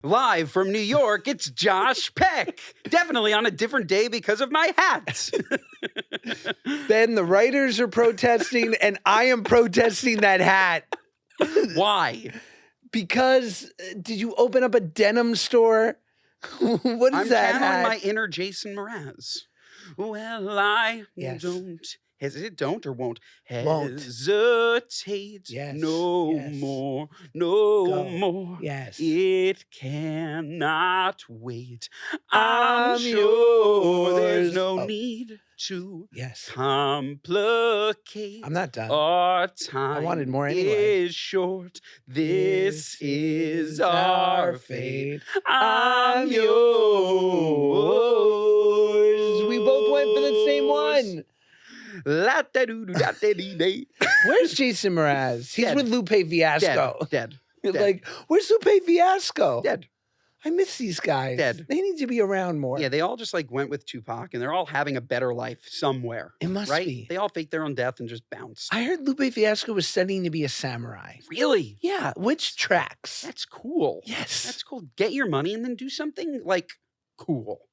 Live from New York, it's Josh Peck. Definitely on a different day because of my hat. Ben, the writers are protesting, and I am protesting that hat. Why? Because did you open up a denim store? What is I'm that channeling hat? my inner Jason Mraz. Well, I Yes. don't hesitate, don't or won't Won't. hesitate. Yes, No yes. more, no Go. more. Yes. It cannot wait. I'm I'm sure there's yours. no Oh. need to Yes. complicate. I'm not done. Our time wanted more anyway. is short. This is our fate. I'm I'm yours. yours. We both went for the same one. La-da-doo-doo-da-da-dee-day. Where's Jason Mraz? He's Dead. with Lupe Fiasco. Dead. Like, where's Lupe Fiasco? Dead. I miss these guys. Dead. They need to be around more. Yeah, they all just like went with Tupac and they're all having a better life somewhere. It must right? be. They all faked their own death and just bounced. I heard Lupe Fiasco was studying to be a samurai. Really? Yeah, which tracks? That's cool. Yes. That's cool. Get your money and then do something like cool.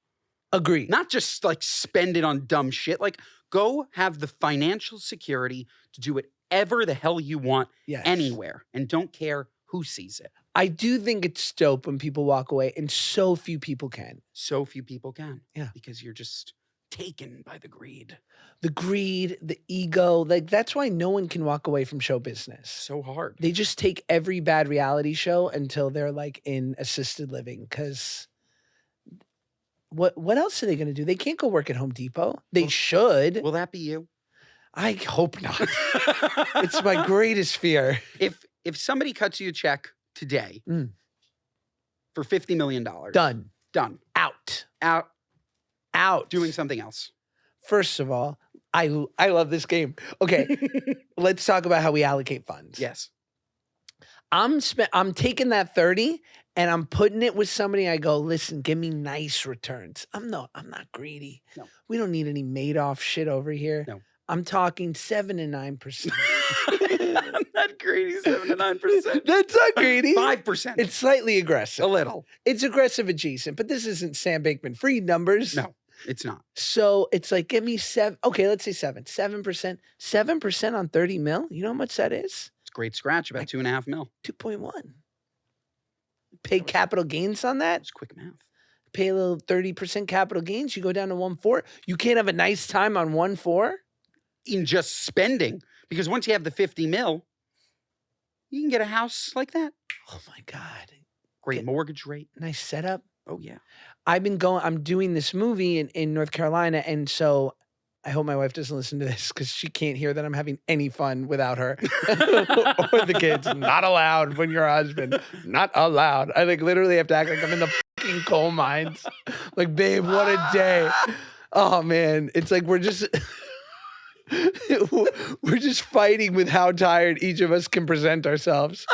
Agreed. Not just like spend it on dumb shit. Like go have the financial security to do whatever the hell you want Yes. anywhere and don't care who sees it. I do think it's dope when people walk away, and so few people can. So few people can. Yeah. Because you're just taken by the greed. The greed, the ego, like that's why no one can walk away from show business. So hard. They just take every bad reality show until they're like in assisted living. Because what else are they going to do? They can't go work at Home Depot. They should. Will that be you? I hope not. It's my greatest fear. If somebody cuts you a check today for $50 million. Done. Out. Doing something else. First of all, I love this game. Okay, let's talk about how we allocate funds. Yes. I'm taking that 30 and I'm putting it with somebody. I go, listen, give me nice returns. I'm not greedy. No. We don't need any Madoff shit over here. No. I'm talking 7 to 9%. I'm not greedy, 7 to 9%. That's not greedy. 5%. It's slightly aggressive. a little. It's aggressive adjacent, but this isn't Sam Bankman-Fried numbers. No, it's not. So it's like, give me 7. Okay, let's say 7%. 7% on 30 mil. You know how much that is? It's a great scratch, about 2.5 mil. 2.1. Pay capital gains on that. It's quick math. Pay a little 30% capital gains. You go down to 1.4. You can't have a nice time on 1.4. In just spending. Because once you have the 50 mil, you can get a house like that. Oh my God. Great mortgage rate. Nice setup. Oh, yeah. I'm doing this movie in North Carolina. And so I hope my wife doesn't listen to this because she can't hear that I'm having any fun without her or the kids. Not allowed when you're a husband. Not allowed. I like literally have to act like I'm in the fucking coal mines. Like, babe, what a day. Oh man. It's like we're just fighting with how tired each of us can present ourselves.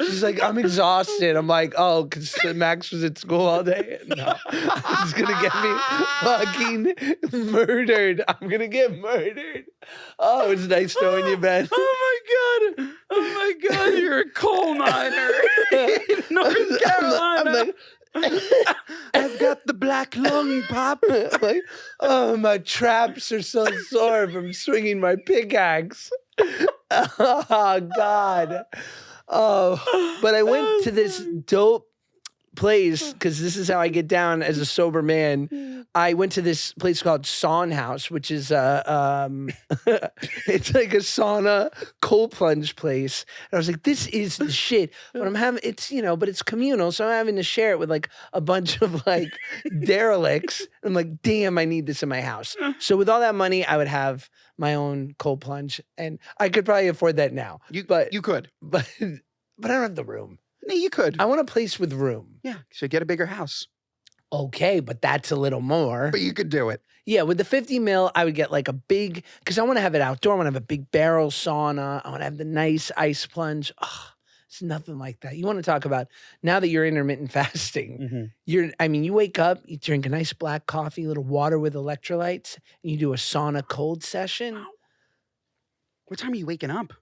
She's like, I'm exhausted. I'm like, oh, because Max was at school all day. No, it's going to get me fucking murdered. I'm going to get murdered. Oh, it's nice knowing you, Ben. Oh my God. You're a coal miner in North Carolina. I've got the black lung, Pop. Like, oh, my traps are so sore from swinging my pickaxe. Oh, God. Oh, but I went to this dope place because this is how I get down as a sober man. I went to this place called Sawn House, which is it's like a sauna cold plunge place. And I was like, this is the shit. But I'm having but it's communal, so I'm having to share it with like a bunch of like derelicts. I'm like, damn, I need this in my house. So with all that money, I would have my own cold plunge, and I could probably afford that now. You could. But I don't have the room. No, you could. I want a place with room. Yeah, so get a bigger house. Okay, but that's a little more. But you could do it. Yeah, with the 50 mil, I would get like a big, because I want to have it outdoor. I want to have a big barrel sauna. I want to have the nice ice plunge. Oh, it's nothing like that. You want to talk about, now that you're intermittent fasting, you wake up, you drink a nice black coffee, a little water with electrolytes, and you do a sauna cold session. What time are you waking up?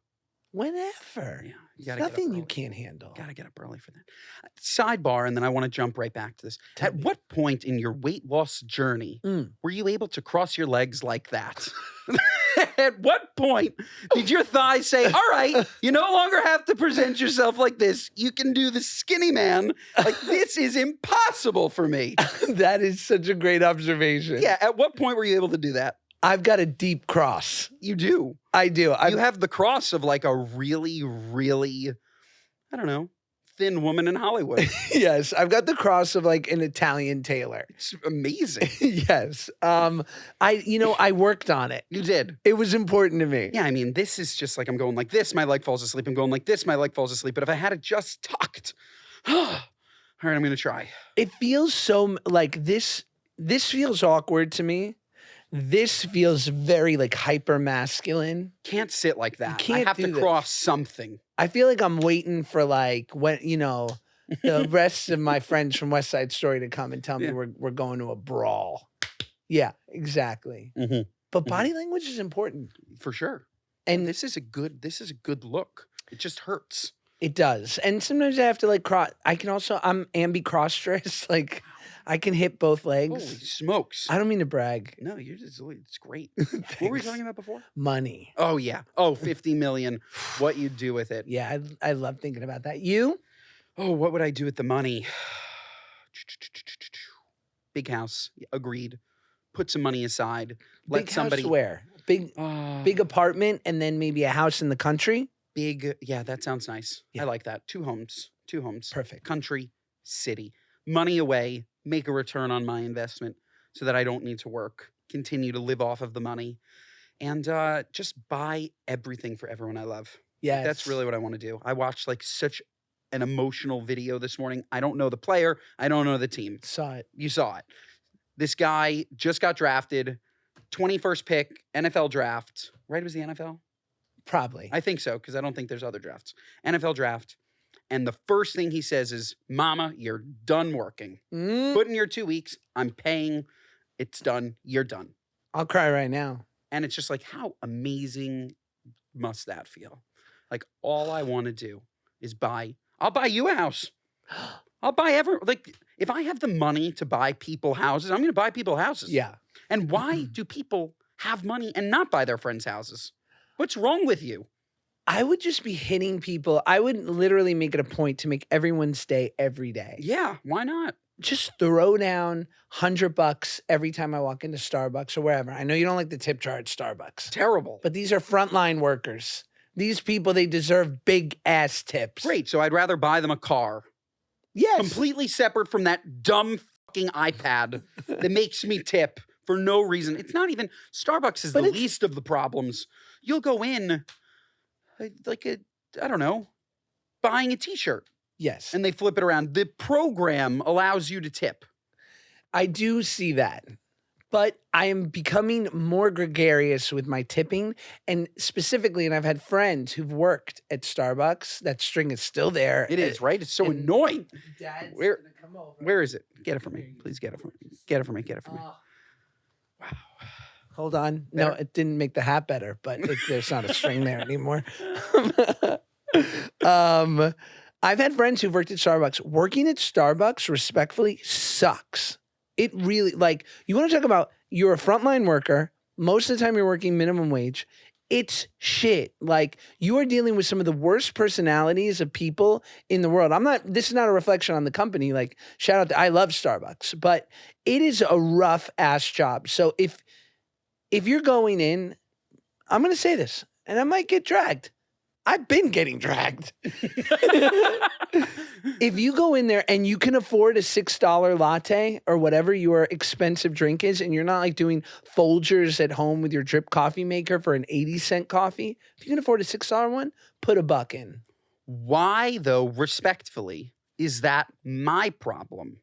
Whenever. Yeah. You gotta get up Nothing you early. can't handle. Gotta get up early for that. Sidebar, and then I want to jump right back to this. At what point in your weight loss journey were you able to cross your legs like that? At what point did your thighs say, all right, you no longer have to present yourself like this. You can do the skinny man. Like, this is impossible for me. That is such a great observation. Yeah, at what point were you able to do that? I've got a deep cross. You do. I do. You have the cross of like a really, really, I don't know, thin woman in Hollywood. Yes, I've got the cross of like an Italian tailor. It's amazing. Yes. I worked on it. You did. It was important to me. Yeah, I mean, this is just like I'm going like this, my leg falls asleep. I'm going like this, my leg falls asleep. But if I had it just tucked, all right, I'm going to try. It feels so like this feels awkward to me. This feels very like hyper masculine. Can't sit like that. can't I have do to this. cross something. I feel like I'm waiting for like when the rest of my friends from West Side Story to come and tell me Yeah. we're going to a brawl. Yeah, exactly. Mhm. But body language is important, For sure. and This is a good look. It just hurts. it does. And sometimes I have to like cross. I'm ambidextrous. Like I can hit both legs. Holy smokes. I don't mean to brag. No, it's great. What were we Thanks. talking about before? Money. Oh, yeah. Oh, 50 million. What you do with it. Yeah, I love thinking about that. You? Oh, what would I do with the money? Big house. Agreed. Put some money aside. Let Big somebody. house where? Big apartment and then maybe a house in the country? Big. Yeah, that sounds nice. Yeah. I like that. Two homes. Perfect. Country, city. Money away. Make a return on my investment so that I don't need to work. Continue to live off of the money. And just buy everything for everyone I love. Yeah. That's really what I want to do. I watched like such an emotional video this morning. I don't know the player. I don't know the team. Saw it. You saw it. This guy just got drafted, 21st pick, NFL draft. Right? It was the NFL? Probably. I think so, because I don't think there's other drafts. NFL draft. And the first thing he says is, Mama, you're done working. Put in your 2 weeks. I'm paying. It's done. You're done. I'll cry right now. And it's just like, how amazing must that feel? Like, all I want to do is I'll buy you a house. I'll buy like, if I have the money to buy people houses, I'm going to buy people houses. Yeah. And why do people have money and not buy their friends' houses? What's wrong with you? I would just be hitting people. I would literally make it a point to make everyone stay every day. Yeah, why not? Just throw down $100 every time I walk into Starbucks or wherever. I know you don't like the tip jar at Starbucks, Terrible. but these are frontline workers. These people, they deserve big ass tips. Great. So I'd rather buy them a car. Yes. Completely separate from that dumb fucking iPad that makes me tip for no reason. It's not even, Starbucks is But the it's- least of the problems. You'll go in I don't know, buying a t-shirt Yes. and they flip it around. The program allows you to tip. I do see that. But I am becoming more gregarious with my tipping. And specifically, and I've had friends who've worked at Starbucks. That string is still there. It is, right? It's so and- annoying. Dad's Where- gonna come over. Where is it? Get it for me. Please get it for me. Get it for me. Get it for me. Wow. Hold on. No, Better? it didn't make the hat better, but there's not a string there anymore. I've had friends who've worked at Starbucks. Working at Starbucks, respectfully, sucks. It really, like, you want to talk about you're a frontline worker. Most of the time you're working minimum wage. It's shit. Like, you are dealing with some of the worst personalities of people in the world. This is not a reflection on the company. Like, shout out I love Starbucks, but it is a rough ass job. So if you're going in, I'm going to say this, and I might get dragged. I've been getting dragged. If you go in there and you can afford a $6 latte or whatever your expensive drink is, and you're not like doing Folgers at home with your drip coffee maker for an 80-cent coffee, if you can afford a $6 one, put $1 in. Why, though, respectfully, is that my problem?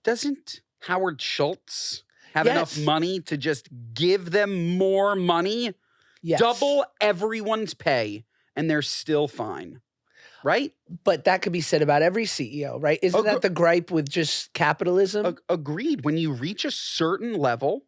Doesn't Howard Schultz have enough Yes. money to just give them more money? Yes. Double everyone's pay, and they're still fine. Right? But that could be said about every CEO, right? Isn't that the gripe with just capitalism? Agreed. When you reach a certain level,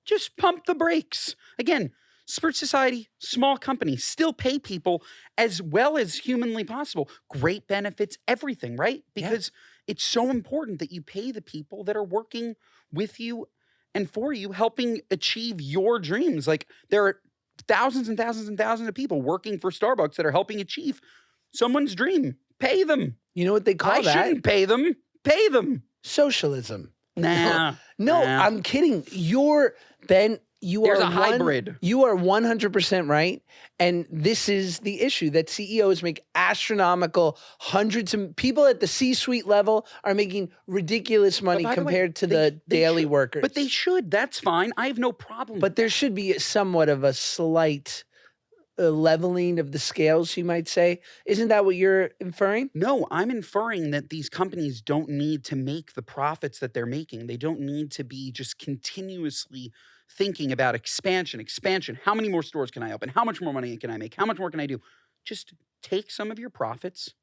just pump the brakes. Again, Spirit Society, small company, still pay people as well as humanly possible. Great benefits, everything, right? Because it's so important that you pay the people that are working with you and for you, helping achieve your dreams. Like there are thousands and thousands and thousands of people working for Starbucks that are helping achieve someone's dream. Pay them. You know what they call I that? shouldn't pay them. Pay them. Socialism. Nah. No, nah. I'm kidding. Ben, There's a hybrid. You are 100% right. And this is the issue that CEOs make astronomical hundreds of people at the C-suite level are making ridiculous money compared to the daily workers. But they should. That's fine. I have no problem. But there should be somewhat of a slight leveling of the scales, you might say. Isn't that what you're inferring? No, I'm inferring that these companies don't need to make the profits that they're making. They don't need to be just continuously thinking about expansion. How many more stores can I open? How much more money can I make? How much more can I do? Just take some of your profits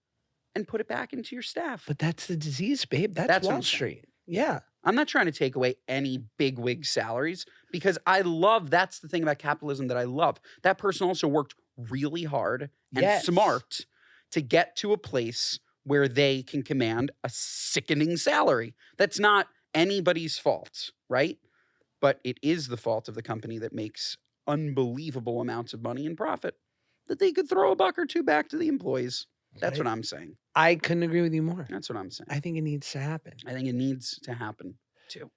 and put it back into your staff. But that's the disease, babe. That's Wall Street. Yeah. I'm not trying to take away any bigwig salaries because that's the thing about capitalism that I love. That person also worked really hard and smart to get to a place where they can command a sickening salary. That's not anybody's fault, right? But it is the fault of the company that makes unbelievable amounts of money in profit that they could throw a buck or two back to the employees. That's what I'm saying. I couldn't agree with you more. That's what I'm saying. I think it needs to happen. I think it needs to happen too.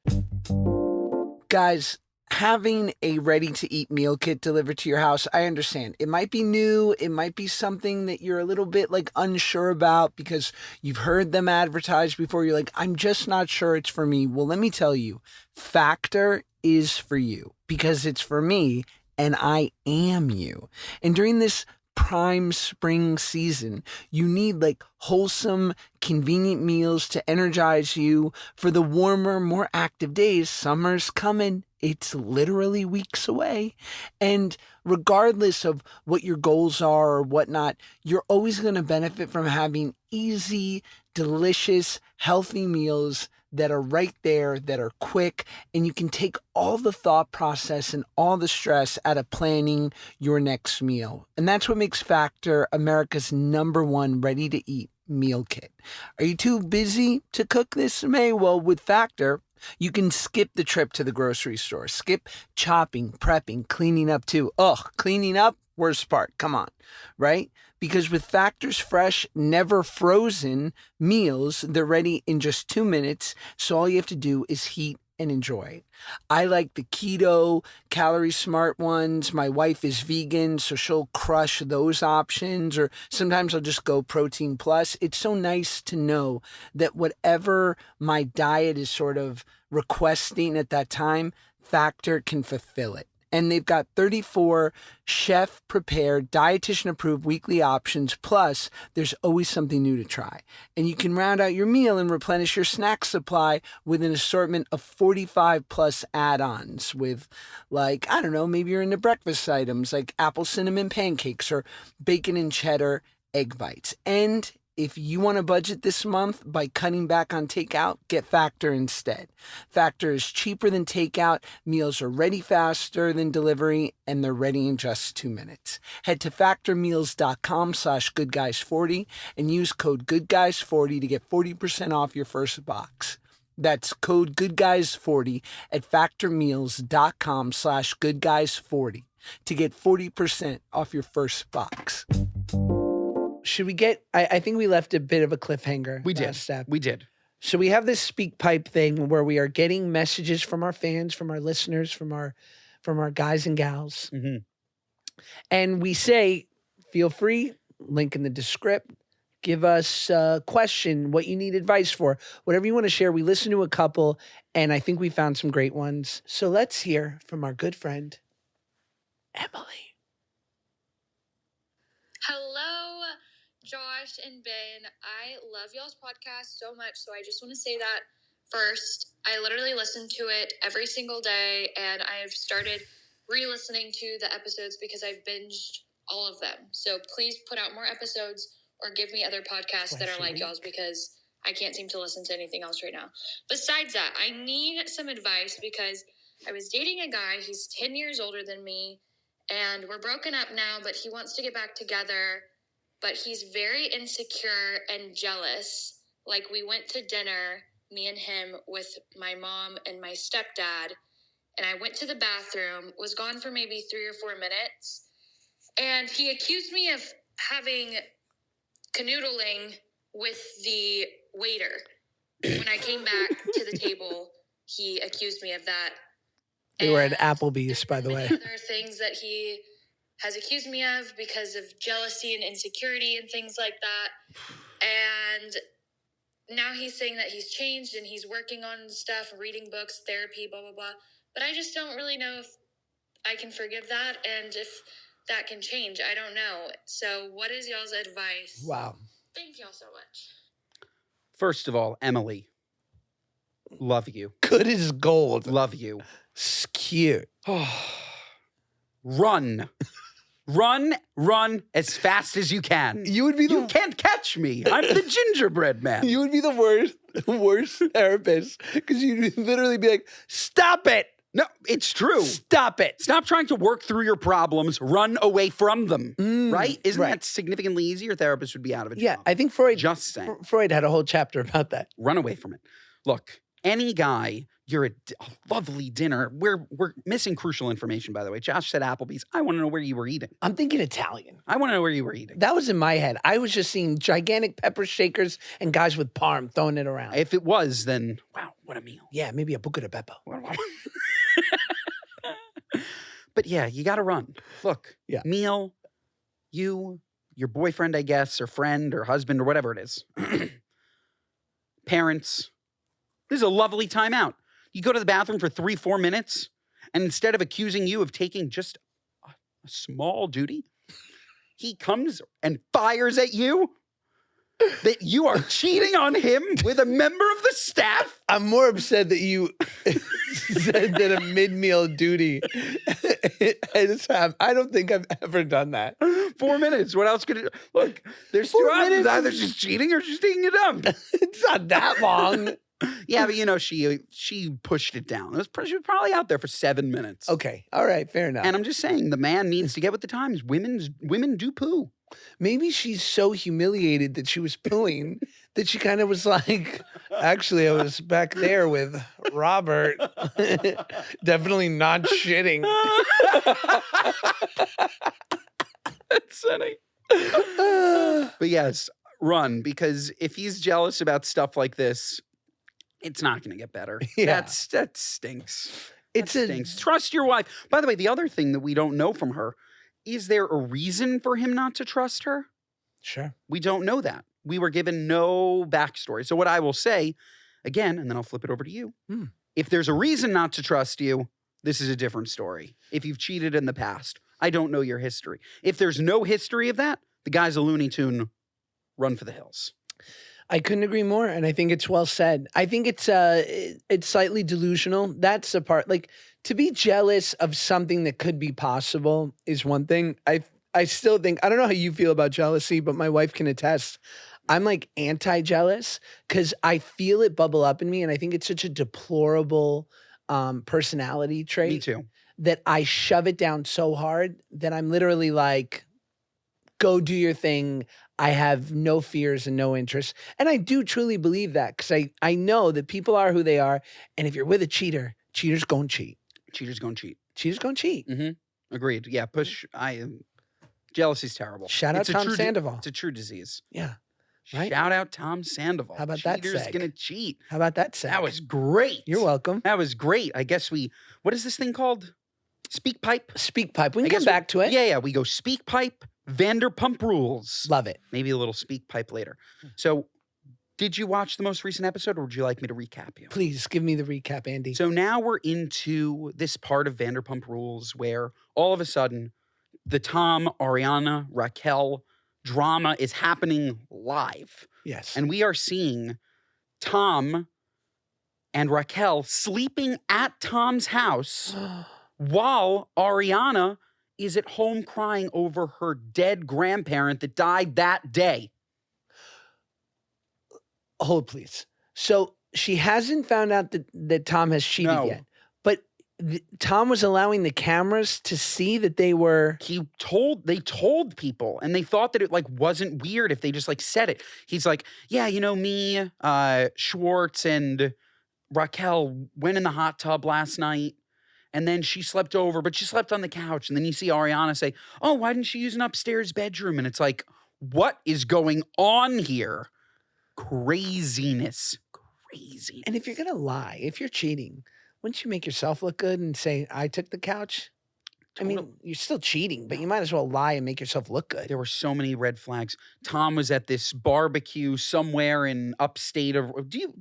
Guys, having a ready-to-eat meal kit delivered to your house, I understand. It might be new. It might be something that you're a little bit unsure about because you've heard them advertised before. You're like, I'm just not sure it's for me. Well, let me tell you, Factor is for you because it's for me and I am you. And during this prime spring season, you need wholesome, convenient meals to energize you for the warmer, more active days. Summer's coming. It's literally weeks away. And regardless of what your goals are or whatnot, you're always going to benefit from having easy, delicious, healthy meals that are right there, that are quick, and you can take all the thought process and all the stress out of planning your next meal. And that's what makes Factor America's #1 ready-to-eat meal kit. Are you too busy to cook this May? Well, with Factor, you can skip the trip to the grocery store. Skip chopping, prepping, cleaning up too. Cleaning up, worst part. Come on, right? Because with Factor's fresh, never frozen meals, they're ready in just 2 minutes. So all you have to do is heat and enjoy. I like the keto, calorie smart ones. My wife is vegan, so she'll crush those options. Or sometimes I'll just go protein plus. It's so nice to know that whatever my diet is sort of requesting at that time, Factor can fulfill it. And they've got 34 chef-prepared, dietitian-approved weekly options. Plus, there's always something new to try. And you can round out your meal and replenish your snack supply with an assortment of 45-plus add-ons with, maybe you're into breakfast items like apple cinnamon pancakes or bacon and cheddar egg bites. And if you want to budget this month by cutting back on takeout, get Factor instead. Factor is cheaper than takeout, meals are ready faster than delivery, and they're ready in just 2 minutes. Head to factormeals.com/goodguys40 and use code goodguys40 to get 40% off your first box. That's code goodguys40 at factormeals.com/goodguys40 to get 40% off your first box. Should we get, I think we left a bit of a cliffhanger. We did. We did. So we have this speak pipe thing where we are getting messages from our fans, from our listeners, from our guys and gals. Mm-hmm. And we say, feel free, link in the description, give us a question, what you need advice for, whatever you want to share. We listened to a couple and I think we found some great ones. So let's hear from our good friend, Emily. Hello, Josh and Ben. I love y'all's podcast so much, so I just want to say that first. I literally listen to it every single day, and I've started re-listening to the episodes because I've binged all of them. So please put out more episodes or give me other podcasts that are like y'all's because I can't seem to listen to anything else right now. Besides that, I need some advice because I was dating a guy. He's 10 years older than me, and we're broken up now, but he wants to get back together, but he's very insecure and jealous. Like, we went to dinner, me and him, with my mom and my stepdad, and I went to the bathroom, was gone for maybe 3 or 4 minutes, and he accused me of having canoodling with the waiter. When I came back to the table, he accused me of that. They were at And Applebee's, by the way. there's other things that he has accused me of because of jealousy and insecurity and things like that. And now he's saying that he's changed and he's working on stuff, reading books, therapy, blah, blah, blah. But I just don't really know if I can forgive that and if that can change. I don't know. So what is y'all's advice? Wow. Thank y'all so much. First of all, Emily, love you. Good as gold. Love you. Cute. Run. Run as fast as you can. You would be You can't catch me. I'm the gingerbread man. You would be the worst therapist because you'd literally be like, "Stop it! No, it's true. Stop it! Stop trying to work through your problems. Run away from them. Right? Isn't right. that significantly easier? Therapist would be out of a Yeah, job. I think Freud. Just saying. Freud had a whole chapter about that. Run away from it. Look, any guy, you're at a lovely dinner. We're missing crucial information, by the way. Josh said Applebee's. I want to know where you were eating. I'm thinking Italian. I want to know where you were eating. That was in my head. I was just seeing gigantic pepper shakers and guys with parm throwing it around. If it was, then wow, what a meal. Yeah, maybe a buca de beppo. But yeah, you got to run. Look, Yeah. meal, you, your boyfriend, I guess, or friend or husband or whatever it is. Parents, this is a lovely time out. You go to the bathroom for 3-4 minutes, and instead of accusing you of taking just a small duty, he comes and fires at you that you are cheating on him with a member of the staff. I'm more upset that you said that a mid-meal duty. I don't think I've ever done that. 4 minutes. What else could it? Look, there's 2 4 options. minutes? Either she's cheating or she's taking a dump. It's not that long. Yeah, but you know, she pushed it down. She was probably out there for 7 minutes. Okay. All right. Fair enough. And I'm just saying, the man needs to get with the times. Women do poo. Maybe she's so humiliated that she was pooing that she kind of was like, actually, I was back there with Robert. Definitely not shitting. That's funny. But yes, run, because if he's jealous about stuff like this, it's not going to get better. Yeah. That stinks. It Stinks. Trust your wife. By the way, the other thing that we don't know from her, is there a reason for him not to trust her? Sure. We don't know that. We were given no backstory. So what I will say, again, and then I'll flip it over to you. If there's a reason not to trust you, this is a different story. If you've cheated in the past, I don't know your history. If there's no history of that, the guy's a Looney Tune. Run for the hills. I couldn't agree more, and I think it's well said. I think it's slightly delusional. That's the part. Like, to be jealous of something that could be possible is one thing. I still think, I don't know how you feel about jealousy, but my wife can attest. I'm like anti-jealous because I feel it bubble up in me, and I think it's such a deplorable personality trait. Me too. That I shove it down so hard that I'm literally like, go do your thing. I have no fears and no interests. And I do truly believe that because I know that people are who they are. And if you're with a cheater, cheaters gonna cheat. Cheaters gonna cheat. Cheaters gonna cheat. Mm-hmm. Agreed. Yeah, jealousy's terrible. Shout out Tom Sandoval. It's a true disease. Yeah. Right? Shout out Tom Sandoval. How about that Cheaters seg? gonna cheat. How about that, Seth? That was great. You're welcome. That was great. I guess what is this thing called? Speak pipe? Speak pipe. We I can come guess back to it. Yeah, we go speak pipe, Vanderpump Rules. Love it. Maybe a little speak pipe later. So, did you watch the most recent episode, or would you like me to recap you? Please give me the recap, Andy. So now we're into this part of Vanderpump Rules where all of a sudden the Tom, Ariana, Raquel drama is happening live. Yes. And we are seeing Tom and Raquel sleeping at Tom's house while Ariana is at home crying over her dead grandparent that died that day. Hold, please. So she hasn't found out that Tom has cheated No. yet. But Tom was allowing the cameras to see that they were. They told people, and they thought that it like wasn't weird if they just like said it. He's like, yeah, you know, me, Schwartz and Raquel went in the hot tub last night. And then she slept over, but she slept on the couch. And then you see Ariana say, oh, why didn't she use an upstairs bedroom? And it's like, what is going on here? Craziness. Crazy. And if you're going to lie, if you're cheating, wouldn't you make yourself look good and say, I took the couch? I mean, you're still cheating, but you might as well lie and make yourself look good. There were so many red flags. Tom was at this barbecue somewhere in upstate of. Do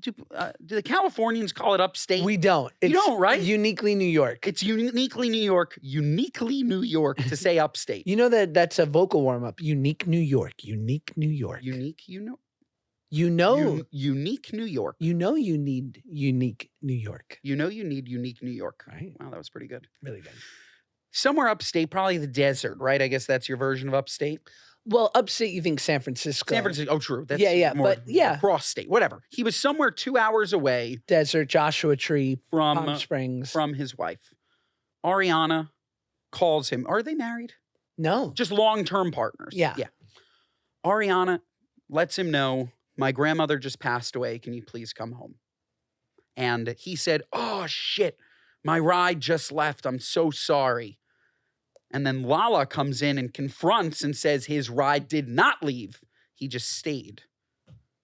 the Californians call it upstate? We don't. You don't, right? Uniquely New York. It's uniquely New York. Uniquely New York to say upstate. You know that's a vocal warm up. Unique New York. Unique New York. Unique. You know. Unique New York. You know you need unique New York. You know you need unique New York. Right. Wow, that was pretty good. Really good. Somewhere upstate, probably the desert, right? I guess that's your version of upstate. Well, upstate, you think San Francisco. San Francisco. Oh, true. That's more cross state, whatever. He was somewhere 2 hours away. Desert, Joshua Tree, from Palm Springs. From his wife. Ariana calls him. Are they married? No. Just long-term partners. Yeah. Ariana lets him know, my grandmother just passed away. Can you please come home? And he said, oh, shit. My ride just left. I'm so sorry. And then Lala comes in and confronts and says his ride did not leave. He just stayed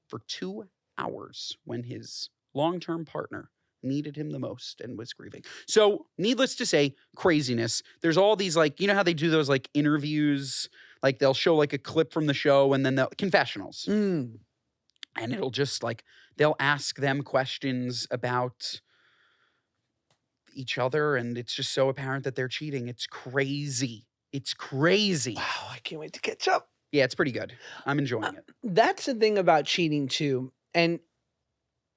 for 2 hours when his long-term partner needed him the most and was grieving. So needless to say, craziness. There's all these like, you know how they do those like interviews? Like they'll show like a clip from the show and then confessionals. Mm. And it'll just like, they'll ask them questions about each other, and it's just so apparent that they're cheating. It's crazy. It's crazy. Wow, I can't wait to catch up. Yeah, it's pretty good. I'm enjoying it. That's the thing about cheating too. And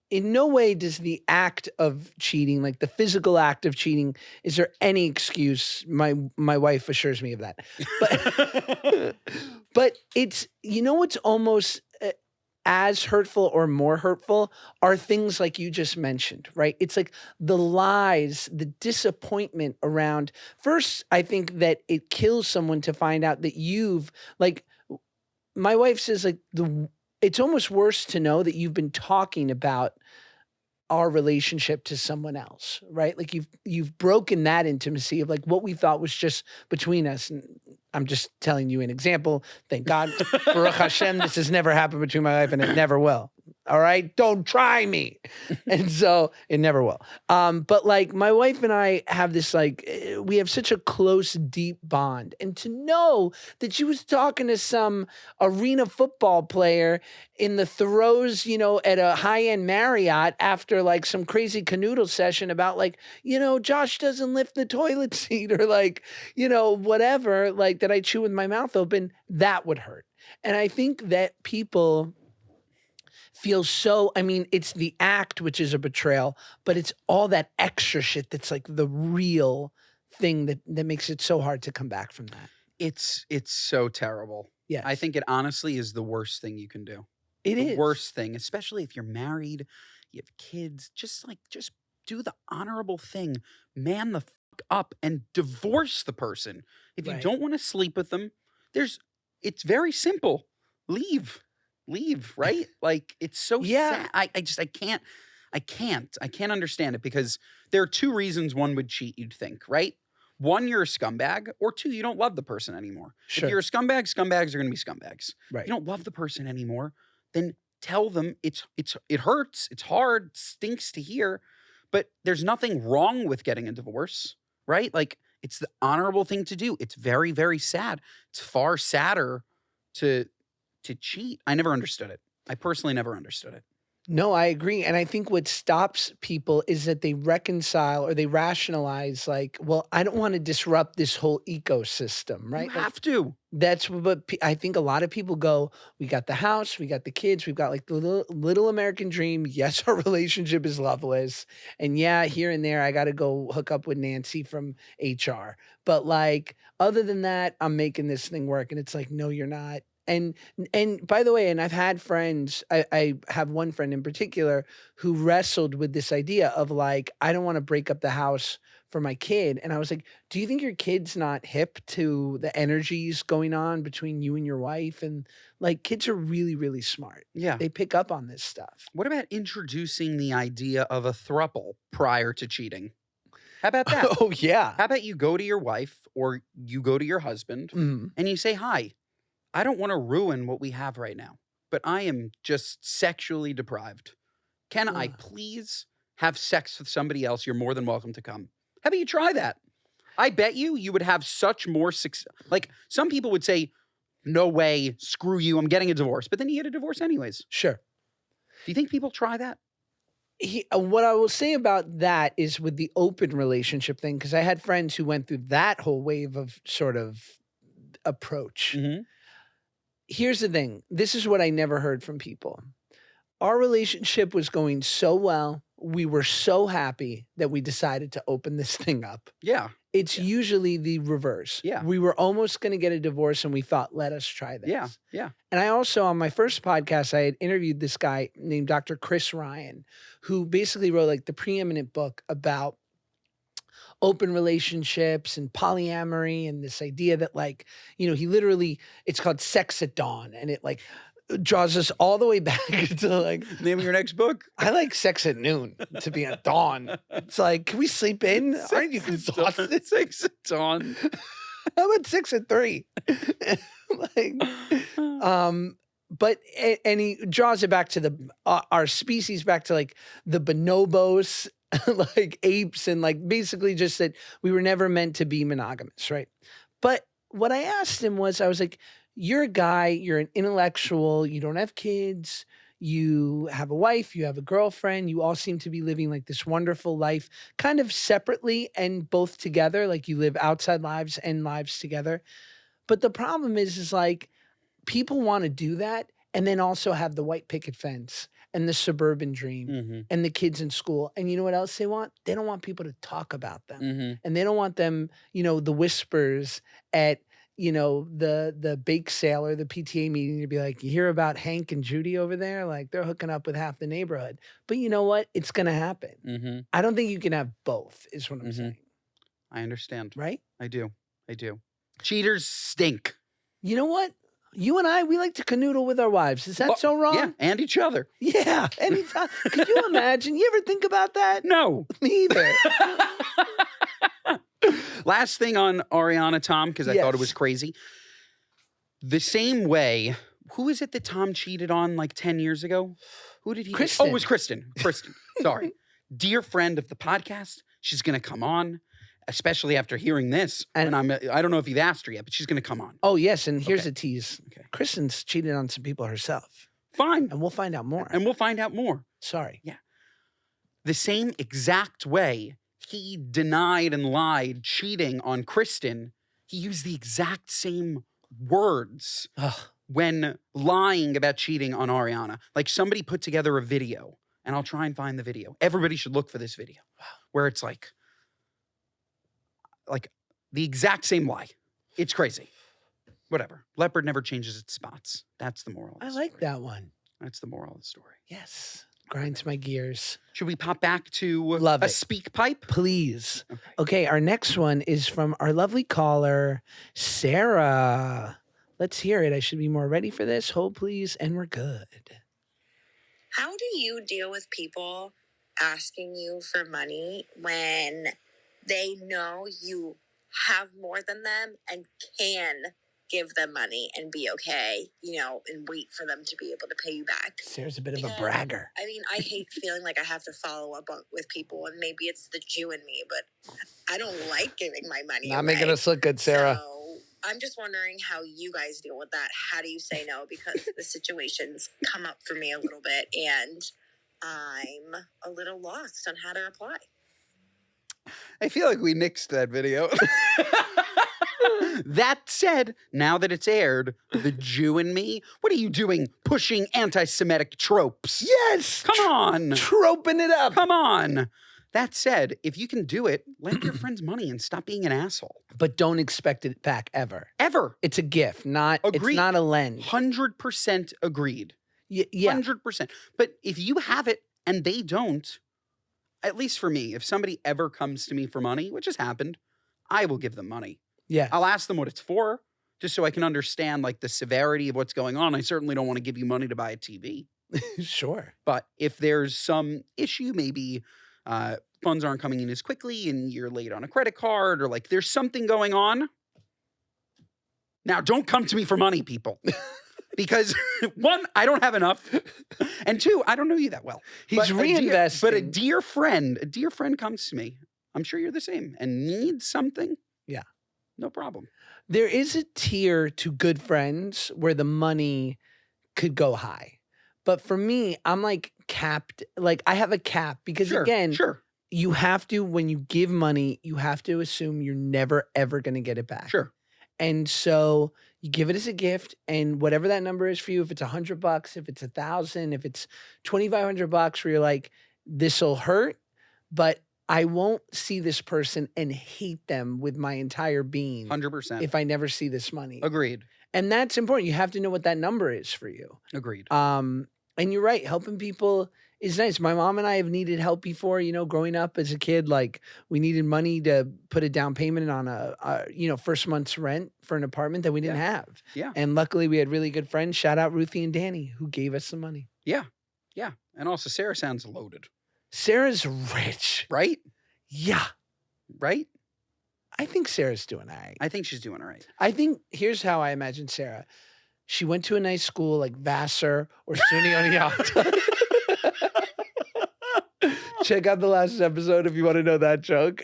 in no way does the act of cheating, like the physical act of cheating, is there any excuse? My wife assures me of that. But but it's, you know what's almost as hurtful or more hurtful are things like you just mentioned, right? It's like the lies, the disappointment around. First, I think that it kills someone to find out that you've, like, my wife says, like, it's almost worse to know that you've been talking about our relationship to someone else, right? Like you've broken that intimacy of like what we thought was just between us. And I'm just telling you an example. Thank God, Baruch Hashem, this has never happened between my wife and it never will. All right, don't try me. And so it never will. But like my wife and I have this like, we have such a close, deep bond. And to know that she was talking to some arena football player in the throes, you know, at a high-end Marriott after like some crazy canoodle session about like, you know, Josh doesn't lift the toilet seat or like, you know, whatever, like that I chew with my mouth open, that would hurt. And I think that people feel so, I mean, it's the act, which is a betrayal, but it's all that extra shit that's like the real thing that makes it so hard to come back from that. It's so terrible. Yeah. I think it honestly is the worst thing you can do. It is. The worst thing, especially if you're married, you have kids, just do the honorable thing. Man the fuck up and divorce the person. If you don't want to sleep with them, it's very simple. Leave, right? Like it's so sad. I can't understand it because there are two reasons one would cheat, you'd think, right? One, you're a scumbag, or two, you don't love the person anymore. Sure. If you're a scumbag, scumbags are going to be scumbags. Right. You don't love the person anymore, then tell them it hurts, it's hard, stinks to hear, but there's nothing wrong with getting a divorce, right? Like it's the honorable thing to do. It's very, very sad. It's far sadder to cheat. I never understood it. I personally never understood it. No, I agree. And I think what stops people is that they reconcile or they rationalize like, well, I don't want to disrupt this whole ecosystem, right? You have to. That's what I think a lot of people go, we got the house, we got the kids, we've got like the little American dream. Yes, our relationship is loveless. And yeah, here and there, I got to go hook up with Nancy from HR. But like, other than that, I'm making this thing work. And it's like, no, you're not. And by the way, and I've had friends, I have one friend in particular who wrestled with this idea of like, I don't want to break up the house for my kid. And I was like, do you think your kid's not hip to the energies going on between you and your wife? And like, kids are really, really smart. Yeah. They pick up on this stuff. What about introducing the idea of a throuple prior to cheating? How about that? Oh, yeah. How about you go to your wife or you go to your husband Mhm. and you say, hi, I don't want to ruin what we have right now, but I am just sexually deprived. Can I please have sex with somebody else? You're more than welcome to come. How about you try that? I bet you would have such more success. Like some people would say, no way, screw you, I'm getting a divorce. But then you get a divorce anyways. Sure. Do you think people try that? What I will say about that is with the open relationship thing, because I had friends who went through that whole wave of sort of approach. Mm-hmm. Here's the thing. This is what I never heard from people. Our relationship was going so well. We were so happy that we decided to open this thing up. Yeah. It's usually the reverse. Yeah. We were almost going to get a divorce and we thought, let us try this. Yeah. Yeah. And I also, on my first podcast, I had interviewed this guy named Dr. Chris Ryan, who basically wrote like the preeminent book about open relationships and polyamory and this idea that like, you know, he literally, it's called Sex at Dawn. And it like draws us all the way back to like, Name of your next book? I like sex at noon to be at dawn. It's like, can we sleep in? Aren't you exhausted? 6 at dawn. How about 6 at 3? Like, but and he draws it back to the our species, back to like the bonobos, like apes, and like basically just that we were never meant to be monogamous, right? But what I asked him was, I was like, you're a guy, you're an intellectual, you don't have kids, you have a wife, you have a girlfriend, you all seem to be living like this wonderful life, kind of separately and both together, like you live outside lives and lives together. But the problem is like people want to do that and then also have the white picket fence and the suburban dream and the kids in school. And you know what else they want? They don't want people to talk about them. And they don't want them, you know, the whispers at, you know, the bake sale or the PTA meeting to be like, you hear about Hank and Judy over there? Like they're hooking up with half the neighborhood. But you know what? It's going to happen. I don't think you can have both is what I'm saying. I understand. Right? I do. I do. Cheaters stink. You know what? You and I, we like to canoodle with our wives. Is that so wrong? Yeah, and each other. Yeah, anytime. Could you imagine? You ever think about that? No. Me either. Last thing on Ariana, Tom, because I thought it was crazy. The same way, who is it that Tom cheated on like 10 years ago? Who did he? Kristen. Oh, it was Kristen. Kristen. Sorry. Dear friend of the podcast. She's going to come on, especially after hearing this. And I don't know if you've asked her yet, but she's going to come on. Oh, yes. And here's a tease. Okay. Kristen's cheated on some people herself. Fine. And we'll find out more. And we'll find out more. Sorry. Yeah. The same exact way he denied and lied cheating on Kristen, he used the exact same words when lying about cheating on Ariana. Like somebody put together a video, and I'll try and find the video. Everybody should look for this video where it's like the exact same lie. It's crazy. Whatever. Leopard never changes its spots. That's the moral of the story. I like that one. That's the moral of the story. Yes. Grinds my gears. Should we pop back to Love a it. speak pipe? Please. Okay. Okay, our next one is from our lovely caller, Sarah. Let's hear it. I should be more ready for this. Hold, please, and we're good. How do you deal with people asking you for money when they know you have more than them and can give them money and be okay, you know, and wait for them to be able to pay you back? Sarah's a bit of a bragger. I mean, I hate feeling like I have to follow up with people, and maybe it's the Jew in me, but I don't like giving my money Not away. making us look good, Sarah. So I'm just wondering how you guys deal with that. How do you say no? Because the situations come up for me a little bit, and I'm a little lost on how to reply. I feel like we nixed that video. That said, now that it's aired, the Jew in me, what are you doing pushing anti-Semitic tropes? Yes! Come on. Troping it up. Come on. That said, if you can do it, lend your friends money and stop being an asshole. But don't expect it back ever. Ever. It's a gift, it's Agreed. not a lend. 100% agreed. Yeah. 100%. But if you have it and they don't, at least for me, if somebody ever comes to me for money, which has happened, I will give them money. Yeah. I'll ask them what it's for, just so I can understand like the severity of what's going on. I certainly don't want to give you money to buy a TV. Sure. But if there's some issue, maybe funds aren't coming in as quickly and you're late on a credit card, or like there's something going on. Now, don't come to me for money, people. Because one, I don't have enough. And two, I don't know you that well. He's reinvesting. But a dear friend comes to me. I'm sure you're the same and needs something. Yeah. No problem. There is a tier to good friends where the money could go high. But for me, I'm like capped. Like I have a cap because again, you have to, when you give money, you have to assume you're never, ever going to get it back. Sure. And so you give it as a gift, and whatever that number is for you, if it's $100, if it's $1,000, if it's $2,500, where you're like, this'll hurt, but I won't see this person and hate them with my entire being 100%. if I never see this money. Agreed. And that's important. You have to know what that number is for you. Agreed. And you're right. Helping people is nice. My mom and I have needed help before, growing up as a kid, like we needed money to put a down payment on a first month's rent for an apartment that we didn't have. Yeah. And luckily we had really good friends. Shout out Ruthie and Danny who gave us some money. Yeah. Yeah. And also Sarah sounds loaded. Sarah's rich. Right? Yeah. Right? I think Sarah's doing all right. I think she's doing all right. I think here's how I imagine Sarah. She went to a nice school like Vassar or SUNY Oneonta. Check out the last episode if you want to know that joke.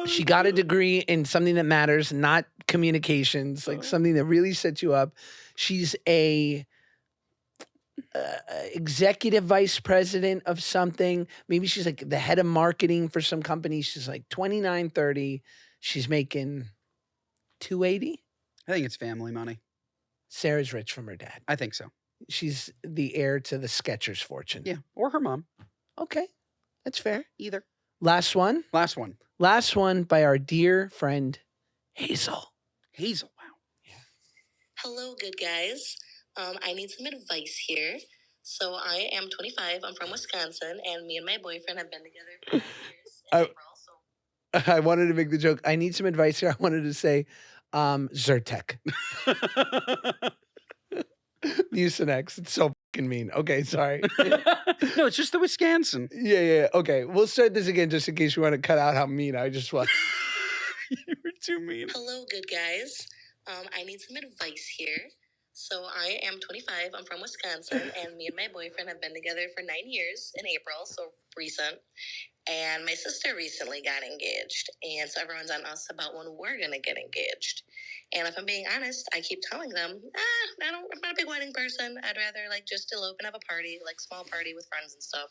She got a degree in something that matters, not communications, like something that really sets you up. She's a executive vice president of something. Maybe she's like the head of marketing for some company. She's like 29, 30. She's making 280. I think it's family money. Sarah's rich from her dad. I think so. She's the heir to the Skechers fortune. Yeah. Or her mom. Okay. That's fair. Either. Last one. Last one. Last one by our dear friend, Hazel. Hazel. Wow. Yeah. Hello, good guys. I need some advice here. So I am 25. I'm from Wisconsin, and me and my boyfriend have been together for 9 years. In April, I wanted to make the joke. I need some advice here. I wanted to say Zyrtec. Mucinex. It's so fucking mean. Okay, sorry. No, it's just the Wisconsin. Yeah. Okay, we'll start this again just in case you want to cut out how mean I just was. You were too mean. Hello, good guys. I need some advice here. So I am 25. I'm from Wisconsin, and me and my boyfriend have been together for 9 years in April, so recent. And my sister recently got engaged, and so everyone's on us about when we're going to get engaged. And if I'm being honest, I keep telling them, I'm not a big wedding person. I'd rather just elope and have a party, like small party with friends and stuff.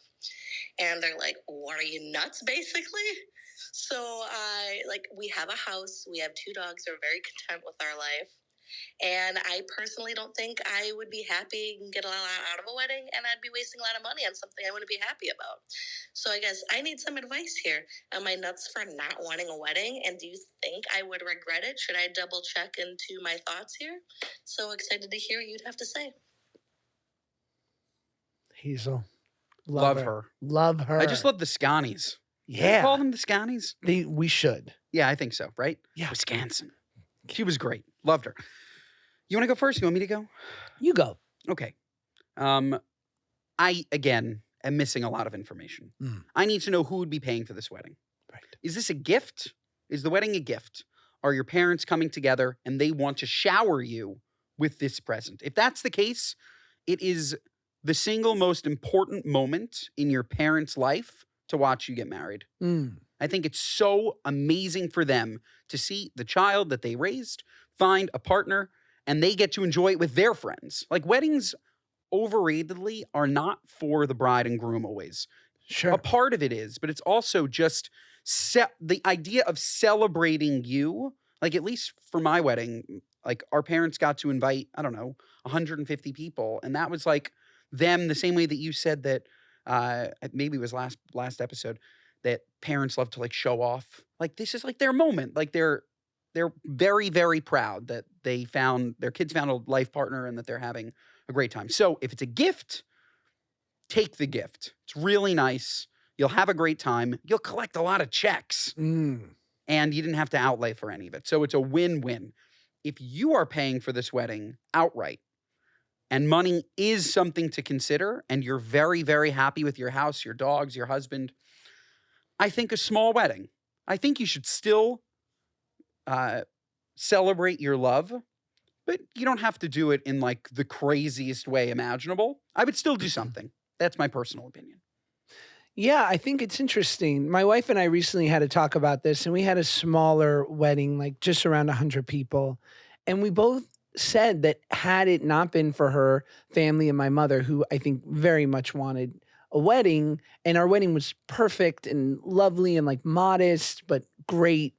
And they're like, what are you, nuts, basically? So we have a house, we have 2 dogs, we're very content with our life. And I personally don't think I would be happy and get a lot out of a wedding, and I'd be wasting a lot of money on something I wouldn't be happy about. So I guess I need some advice here. Am I nuts for not wanting a wedding? And do you think I would regret it? Should I double check into my thoughts here? So excited to hear what you'd have to say. Hazel. Love her. Love her. I just love the Scanies. Yeah. Call them the Scanies? We should. Yeah, I think so, right? Yeah. Wisconsin. She was great. Loved her. You want to go first? You want me to go? You go. Okay. I, again, am missing a lot of information. I need to know who would be paying for this wedding. Right. Is this a gift? Is the wedding a gift? Are your parents coming together and they want to shower you with this present? If that's the case, it is the single most important moment in your parents' life to watch you get married. I think it's so amazing for them to see the child that they raised find a partner and they get to enjoy it with their friends. Like weddings, overratedly, are not for the bride and groom always. Sure. A part of it is, but it's also just the idea of celebrating you. Like at least for my wedding, like our parents got to invite, 150 people. And that was like them the same way that you said that maybe it was last episode, that parents love to like show off. Like this is like their moment. Like they're very, very proud that their kids found a life partner and that they're having a great time. So if it's a gift, take the gift. It's really nice. You'll have a great time. You'll collect a lot of checks. And you didn't have to outlay for any of it. So it's a win-win. If you are paying for this wedding outright and money is something to consider and you're very, very happy with your house, your dogs, your husband, I think a small wedding. I think you should still celebrate your love, but you don't have to do it in like the craziest way imaginable. I would still do something. That's my personal opinion. Yeah, I think it's interesting. My wife and I recently had a talk about this, and we had a smaller wedding, like just around 100 people. And we both said that had it not been for her family and my mother, who I think very much wanted a wedding, and our wedding was perfect and lovely and like modest, but great,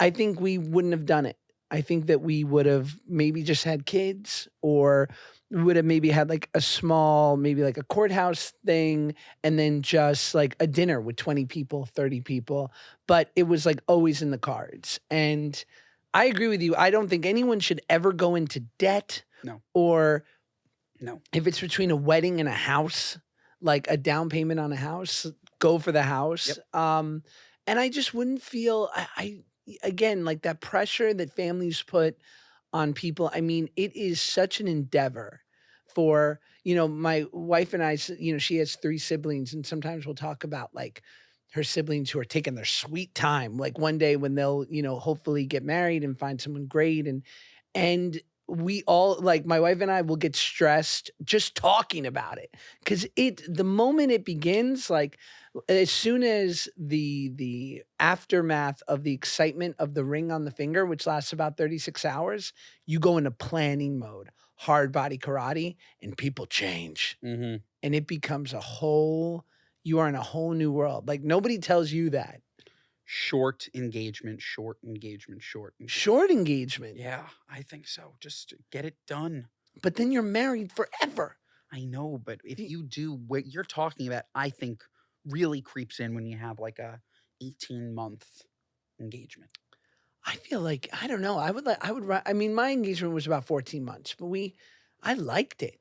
I think we wouldn't have done it. I think that we would have maybe just had kids, or we would have maybe had like a small, maybe like a courthouse thing, and then just like a dinner with 20 people, 30 people. But it was like always in the cards. And I agree with you. I don't think anyone should ever go into debt. No. Or No. if it's between a wedding and a house, like a down payment on a house, go for the house. Yep. And I just wouldn't feel, again, like that pressure that families put on people. I mean, it is such an endeavor for, my wife and I, she has 3 siblings, and sometimes we'll talk about like her siblings who are taking their sweet time, like one day when they'll, hopefully get married and find someone great. And we all, like my wife and I, will get stressed just talking about it, because the moment it begins, like as soon as the aftermath of the excitement of the ring on the finger, which lasts about 36 hours, you go into planning mode, hard body karate, and people change. Mm-hmm. And it becomes you are in a whole new world. Like nobody tells you that. Short engagement, short engagement, short engagement. Short engagement. Yeah, I think so. Just get it done. But then you're married forever. I know, but if you do what you're talking about, I think really creeps in when you have like a 18-month engagement. I feel like, I don't know. I mean, my engagement was about 14 months, but I liked it.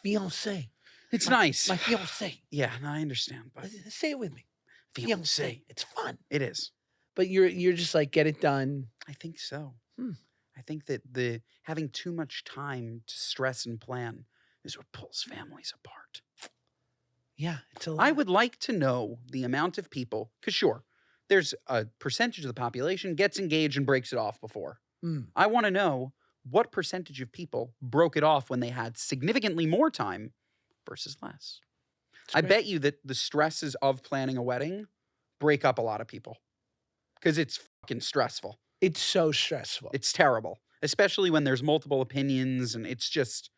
Fiancé. It's nice. My fiancé. Yeah, no, I understand. But say it with me. fiancé. It's fun. It is. But you're just like, get it done. I think so. I think that having too much time to stress and plan is what pulls families apart. Yeah, it's a lot. I would like to know the amount of people, because sure, there's a percentage of the population gets engaged and breaks it off before. I want to know what percentage of people broke it off when they had significantly more time versus less. I bet you that the stresses of planning a wedding break up a lot of people, because it's fucking stressful. It's so stressful. It's terrible, especially when there's multiple opinions and it's just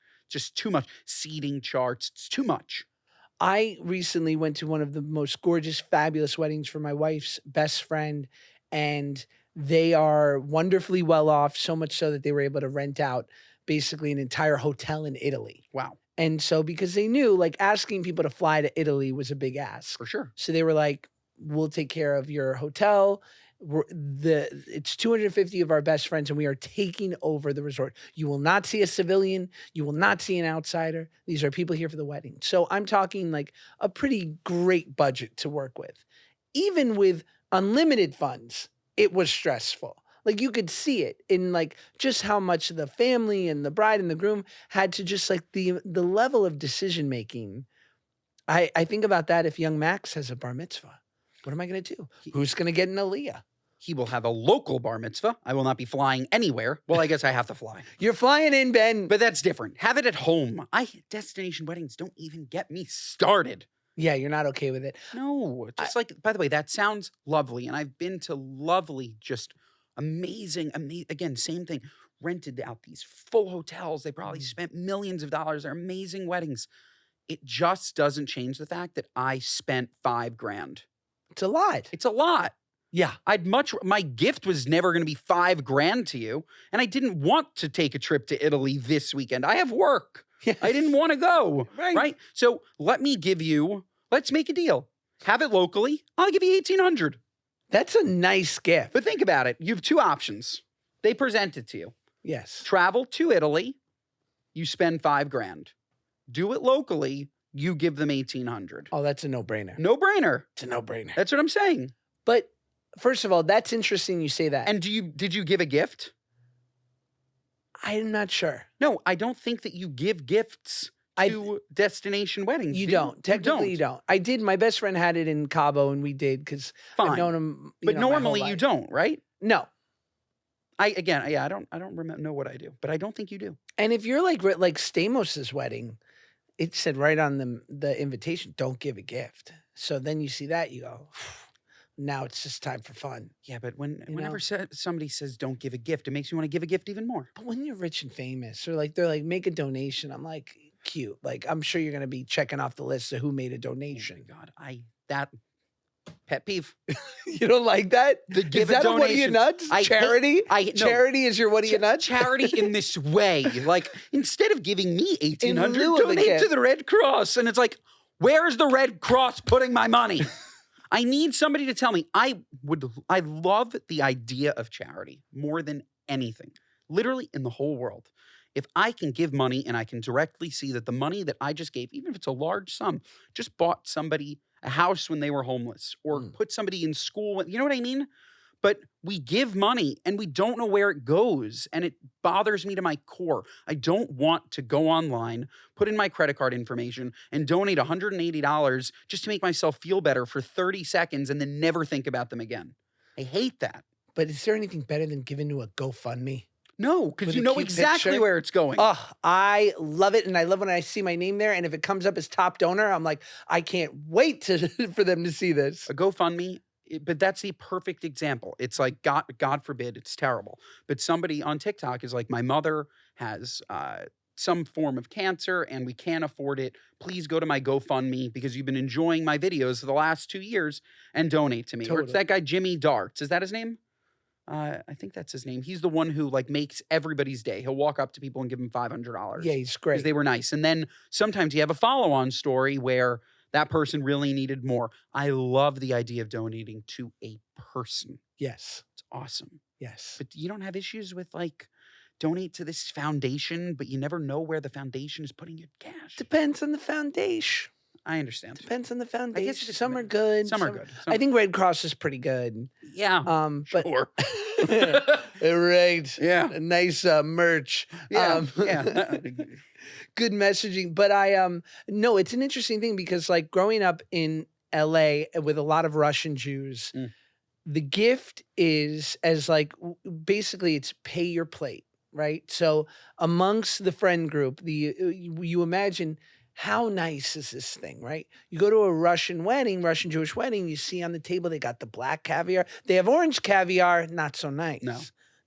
too much. Seating charts, it's too much. I recently went to one of the most gorgeous, fabulous weddings for my wife's best friend, and they are wonderfully well off, so much so that they were able to rent out basically an entire hotel in Italy. Wow. And so because they knew, like, asking people to fly to Italy was a big ask. For sure. So they were like, we'll take care of your hotel. It's 250 of our best friends, and we are taking over the resort. You will not see a civilian. You will not see an outsider. These are people here for the wedding. So I'm talking like a pretty great budget to work with. Even with unlimited funds, it was stressful. Like you could see it in like just how much the family and the bride and the groom had to just like the level of decision making. I think about that if young Max has a bar mitzvah. What am I going to do? Who's going to get an aliyah? He will have a local bar mitzvah. I will not be flying anywhere. Well, I guess I have to fly. You're flying in, Ben. But that's different. Have it at home. Destination weddings don't even get me started. Yeah, you're not okay with it. No, just by the way, that sounds lovely. And I've been to lovely, just amazing, again, same thing. Rented out these full hotels. They probably spent millions of dollars. They're amazing weddings. It just doesn't change the fact that I spent $5,000. It's a lot. It's a lot. Yeah. My gift was never going to be $5,000 to you. And I didn't want to take a trip to Italy this weekend. I have work. Yes. I didn't want to go. Right. Right. So let me give you Let's make a deal. Have it locally. I'll give you $1,800. That's a nice gift. But think about it. You have two options. They present it to you. Yes. Travel to Italy. You spend $5,000. Do it locally. You give them $1,800. Oh, that's a no-brainer. No brainer. It's a no-brainer. That's what I'm saying. But first of all, that's interesting you say that. And did you give a gift? I'm not sure. No, I don't think that you give gifts to destination weddings. You do don't. Technically, you don't. I did. My best friend had it in Cabo, and we did because I've known him. But my whole normally you life. don't, right? No. I don't know what I do, but I don't think you do. And if you're like Stamos's wedding, it said right on the invitation, "Don't give a gift." So then you see that, you go, now it's just time for fun. Yeah, but whenever somebody says don't give a gift, it makes me want to give a gift even more. But when you're rich and famous, or like they're like, make a donation, I'm like, cute. Like I'm sure you're gonna be checking off the list of who made a donation. Oh my God, that pet peeve. You don't like that? The give Is that a what are you donation. nuts? Charity? No. Charity is your what are you nuts? Charity in this way. Like, instead of giving me $1,800, lieu of a donate gift. to the Red Cross. And it's like, where's the Red Cross putting my money? I need somebody to tell me. I love the idea of charity more than anything, literally in the whole world. If I can give money and I can directly see that the money that I just gave, even if it's a large sum, just bought somebody a house when they were homeless or put somebody in school. You know what I mean? But we give money and we don't know where it goes. And it bothers me to my core. I don't want to go online, put in my credit card information, and donate $180 just to make myself feel better for 30 seconds and then never think about them again. I hate that. But is there anything better than giving to a GoFundMe? No, because With you a know cute exactly picture? where it's going. Oh, I love it. And I love when I see my name there. And if it comes up as top donor, I'm like, I can't wait for them to see this. A GoFundMe, but that's the perfect example. It's like, God forbid, it's terrible. But somebody on TikTok is like, my mother has some form of cancer and we can't afford it. Please go to my GoFundMe because you've been enjoying my videos for the last 2 years and donate to me. Or it's Totally. that guy, Jimmy Darts. Is that his name? I think that's his name. He's the one who like makes everybody's day. He'll walk up to people and give them $500. Yeah, he's great. Because they were nice. And then sometimes you have a follow-on story where that person really needed more. I love the idea of donating to a person. Yes. It's awesome. Yes. But you don't have issues with like donate to this foundation, but you never know where the foundation is putting your cash. Depends on the foundation. I understand. Depends on the foundation. just Some are good. Some are good. I think Red Cross is pretty good. Yeah. But Sure. right. Yeah. A nice merch. Yeah. Yeah. Good messaging. But no, it's an interesting thing because like growing up in LA with a lot of Russian Jews, the gift is as like basically it's pay your plate, right? So amongst the friend group, you imagine how nice is this thing, right? You go to a Russian Jewish wedding, you see on the table they got the black caviar. They have orange caviar, not so nice. No.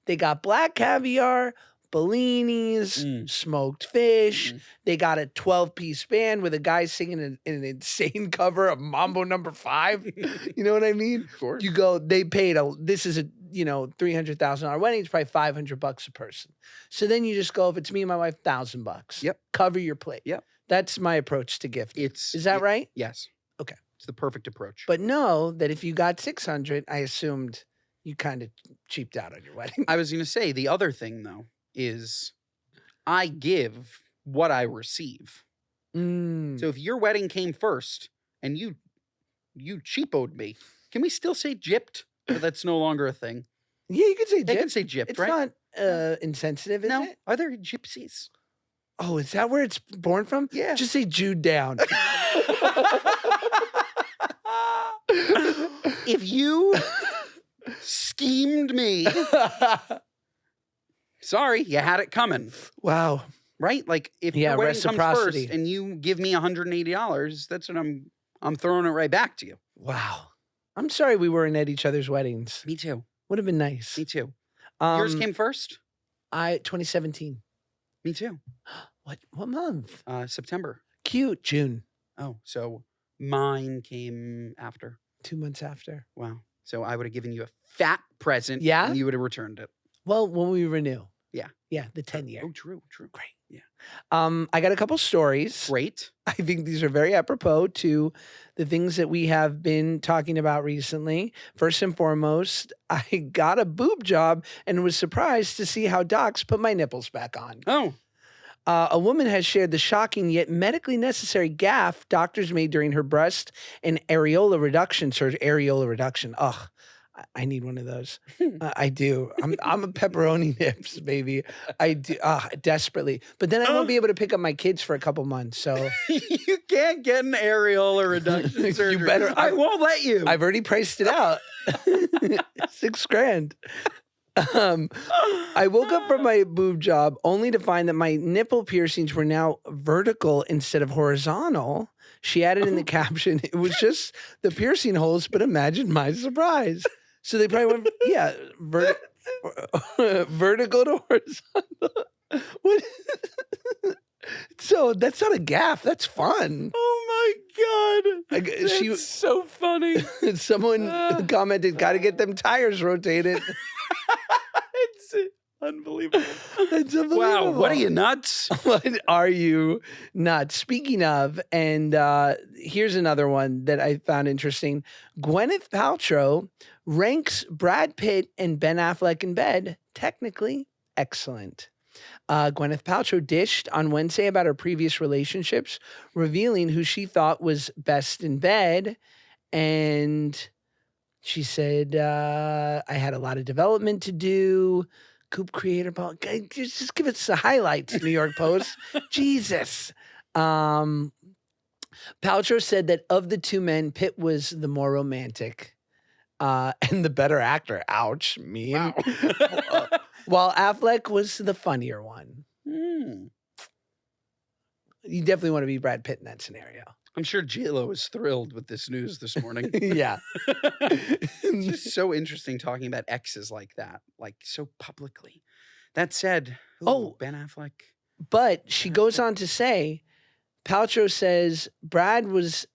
They got black caviar, bellinis, smoked fish. They got a 12-piece band with a guy singing an insane cover of Mambo No. 5. You know what I mean? Of course. You go, they paid this is a $300,000 wedding. It's probably $500 a person. So then you just go, if it's me and my wife, $1,000. Yep. Cover your plate. Yep. That's my approach to gifting. Is that right? Yes. Okay. It's the perfect approach. But know that if you got 600, I assumed you kind of cheaped out on your wedding. I was going to say the other thing though is I give what I receive. So if your wedding came first and you cheapoed me, can we still say gypped? Or that's no longer a thing. Yeah, you could say They gypped. can say gypped, It's right? not insensitive, is No. it? Are there gypsies? Oh, is that where it's born from? Yeah. Just say Jude down. If you schemed me, sorry, you had it coming. Wow. Right? Like if Yeah, your wedding comes reciprocity. first and you give me $180, that's what I'm throwing it right back to you. Wow. I'm sorry we weren't at each other's weddings. Me too. Would have been nice. Me too. Yours came first? 2017. Me too. What month? September. Cute. June. Oh, so mine came after. 2 months after. Wow. So I would have given you a fat present. Yeah? And you would have returned it. Well, when we renew. Yeah. Yeah, the 10-year. Oh, true. Great. I got a couple stories. Great. I think these are very apropos to the things that we have been talking about recently. First and foremost, I got a boob job and was surprised to see how docs put my nipples back on. Oh. A woman has shared the shocking yet medically necessary gaffe doctors made during her breast and areola reduction surgery. Areola reduction. Ugh. I need one of those. I do. I'm a pepperoni nips, baby. I do desperately. But then I won't be able to pick up my kids for a couple months. So You can't get an areola reduction surgery. You better. I won't let you. I've already priced it out. $6,000. I woke up from my boob job only to find that my nipple piercings were now vertical instead of horizontal. She added in the caption, it was just the piercing holes, but imagine my surprise. So they probably went, yeah, vertical to horizontal. What? So that's not a gaffe. That's fun. Oh my God. That's so funny. Someone commented, got to get them tires rotated. It's unbelievable. That's unbelievable. Wow. What are you, nuts? What are you not? Speaking of, and here's another one that I found interesting. Gwyneth Paltrow ranks Brad Pitt and Ben Affleck in bed technically excellent. Gwyneth Paltrow dished on Wednesday about her previous relationships, revealing who she thought was best in bed. And she said, I had a lot of development to do. Coop creator, just give us the highlights, New York Post. Jesus. Paltrow said that of the two men, Pitt was the more romantic and the better actor. Ouch, mean. Wow. While Affleck was the funnier one. Mm. You definitely want to be Brad Pitt in that scenario. I'm sure J-Lo is thrilled with this news this morning. Yeah. It's just so interesting talking about exes like that, like so publicly. That said, Ben Affleck. But she goes on to say, Paltrow says Brad was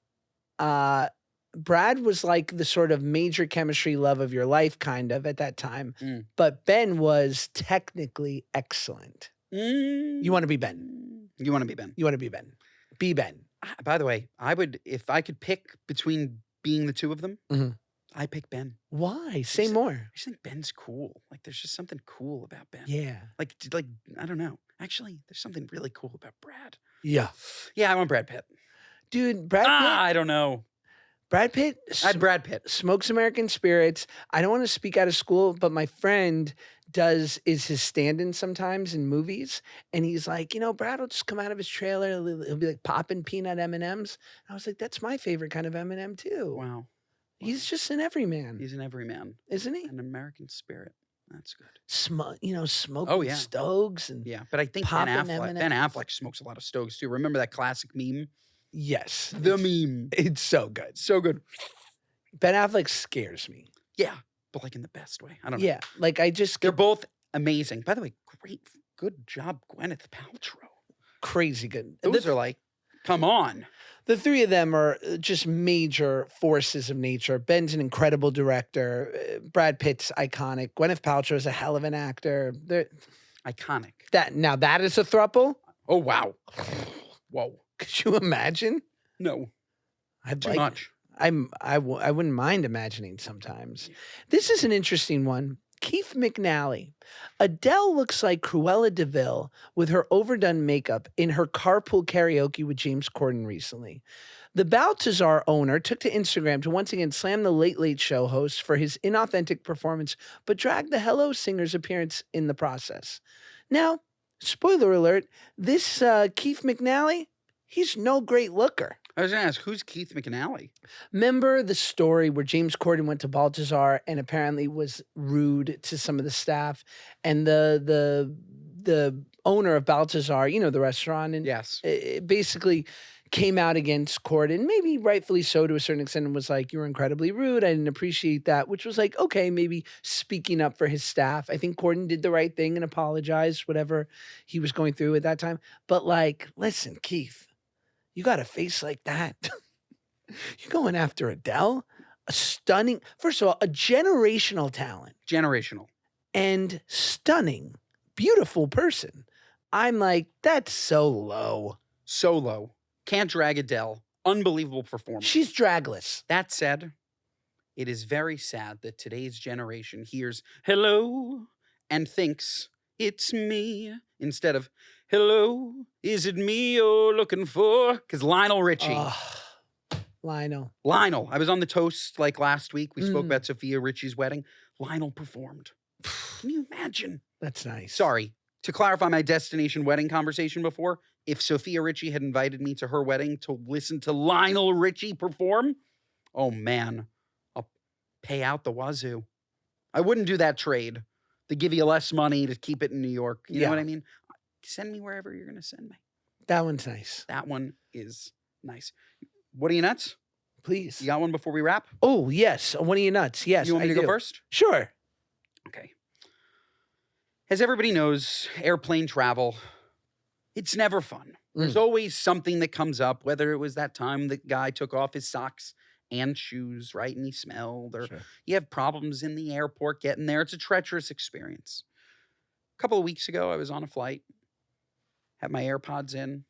like the sort of major chemistry love of your life kind of at that time. But Ben was technically excellent. You want to be Ben. You want to be Ben. You want to be Ben. Be Ben. By the way, I would, if I could pick between being the two of them, I pick Ben. Why? Say more. I just think Ben's cool. Like, there's just something cool about Ben. Yeah. Like I don't know. Actually, there's something really cool about Brad. Yeah. Yeah, I want Brad Pitt. Dude, Brad Pitt. I don't know. Brad Pitt. I'd Brad Pitt. Smokes American Spirits. I don't want to speak out of school, but my friend is his stand-in sometimes in movies. And he's like, Brad will just come out of his trailer. He'll be like popping peanut M&Ms. And I was like, that's my favorite kind of M&M too. Wow. He's just an everyman. He's an everyman. Isn't he? An American spirit. That's good. Smoking stogs. And yeah, but I think Ben Affleck smokes a lot of stogs too. Remember that classic meme? Yes. The meme. It's so good. So good. Ben Affleck scares me. Yeah, but like in the best way. I don't know. Yeah, like they're both amazing. By the way, good job, Gwyneth Paltrow. Crazy good. Those are like, come on. The three of them are just major forces of nature. Ben's an incredible director. Brad Pitt's iconic. Gwyneth Paltrow is a hell of an actor. They're iconic. That is a throuple. Oh wow. Whoa. Could you imagine? No. Too much. I wouldn't mind imagining sometimes. This is an interesting one. Keith McNally. Adele looks like Cruella de Vil with her overdone makeup in her carpool karaoke with James Corden recently. The Balthazar owner took to Instagram to once again slam the Late Late Show host for his inauthentic performance, but dragged the Hello Singer's appearance in the process. Now, spoiler alert, this Keith McNally, he's no great looker. I was going to ask, who's Keith McNally? Remember the story where James Corden went to Balthazar and apparently was rude to some of the staff, and the owner of Balthazar, the restaurant, and yes, basically came out against Corden, maybe rightfully so to a certain extent, and was like, "You were incredibly rude. I didn't appreciate that," which was like, okay, maybe speaking up for his staff. I think Corden did the right thing and apologized, whatever he was going through at that time. But listen, Keith. You got a face like that. You're going after Adele, first of all, a generational talent. Generational. And stunning, beautiful person. I'm like, that's so low. Solo. Can't drag Adele. Unbelievable performance. She's dragless. That said, it is very sad that today's generation hears hello and thinks it's me instead of hello, is it me you're looking for? Because Lionel Richie. Lionel. I was on the Toast like last week. We spoke about Sophia Richie's wedding. Lionel performed. Can you imagine? That's nice. Sorry. To clarify my destination wedding conversation before, if Sophia Richie had invited me to her wedding to listen to Lionel Richie perform, oh man, I'll pay out the wazoo. I wouldn't do that trade to give you less money to keep it in New York. You know what I mean? Send me wherever you're going to send me. That one's nice. That one is nice. What are you nuts? Please. You got one before we wrap? Oh, yes. One of you nuts. Yes, You want me to do. go first? Sure. Okay. As everybody knows, airplane travel, it's never fun. There's always something that comes up, whether it was that time the guy took off his socks and shoes, right, and he smelled, or you have problems in the airport getting there. It's a treacherous experience. A couple of weeks ago, I was on a flight, had my AirPods in,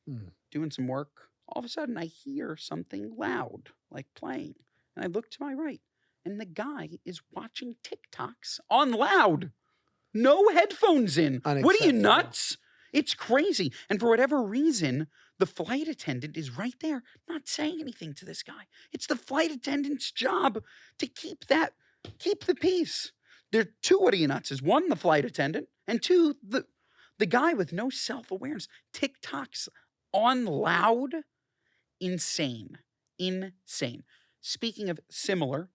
doing some work. All of a sudden, I hear something loud, like playing, and I look to my right, and the guy is watching TikToks on loud. No headphones in. What are you, nuts? It's crazy. And for whatever reason, the flight attendant is right there, not saying anything to this guy. It's the flight attendant's job to keep the peace. There are two what are you nuts. One, the flight attendant, and two, the guy with no self-awareness. TikToks on loud. Insane. Speaking of similar,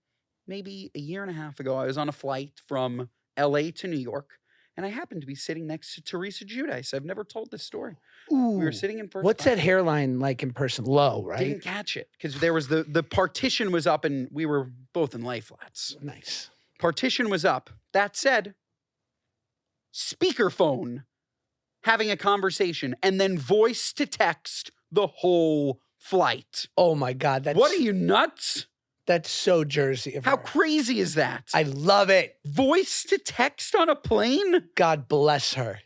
maybe a year and a half ago, I was on a flight from LA to New York, and I happened to be sitting next to Teresa Giudice. I've never told this story. Ooh. We were sitting in first What's class. that hairline like in person? Low, right? Didn't catch it because there was the partition was up and we were both in lay flats. Nice. Partition was up. That said, speakerphone having a conversation and then voice to text the whole flight. Oh my God. What are you, nuts? That's so Jersey of How her. crazy is that? I love it. Voice to text on a plane? God bless her.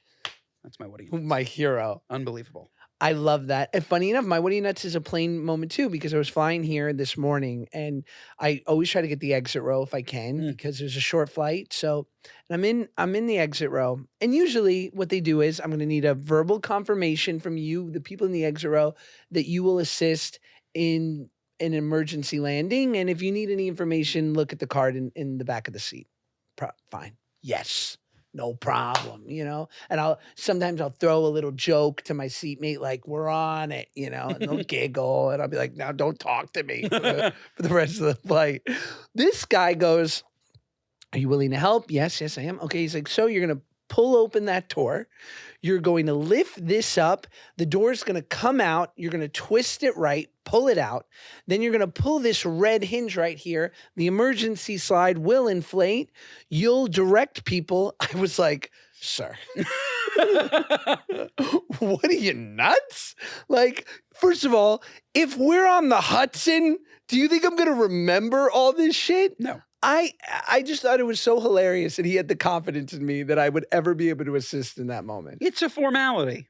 That's my what are you nuts? My hero. Unbelievable. I love that. And funny enough, my what are you nuts is a plane moment too, because I was flying here this morning and I always try to get the exit row if I can because there's a short flight. So and I'm in the exit row. And usually what they do is I'm going to need a verbal confirmation from you, the people in the exit row, that you will assist in an emergency landing. And if you need any information, look at the card in the back of the seat. Fine. Yes. No problem, you know? And sometimes I'll throw a little joke to my seatmate, like, we're on it, you know? And they'll giggle. And I'll be like, now don't talk to me for the rest of the flight. This guy goes, are you willing to help? Yes, I am. Okay. He's like, so you're going to pull open that door. You're going to lift this up. The door's going to come out. You're going to twist it right, pull it out. Then you're going to pull this red hinge right here. The emergency slide will inflate. You'll direct people. I was like, sir, what are you, nuts? Like, first of all, if we're on the Hudson, do you think I'm going to remember all this shit? No. I just thought it was so hilarious that he had the confidence in me that I would ever be able to assist in that moment. It's a formality.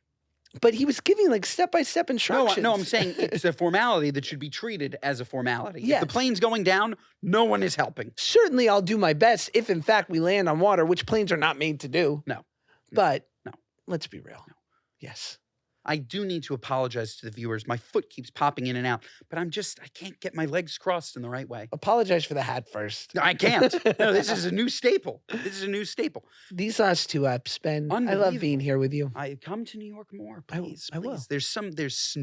But he was giving like step-by-step instructions. No, I'm saying it's a formality that should be treated as a formality. Yes. If the plane's going down, no one is helping. Certainly I'll do my best if in fact we land on water, which planes are not made to do. No. But no. Let's be real. No. Yes. I do need to apologize to the viewers. My foot keeps popping in and out, but I can't get my legs crossed in the right way. Apologize for the hat first. No, I can't. No, this is a new staple. These last two apps, Ben, I love being here with you. I come to New York more, please. I will. There's some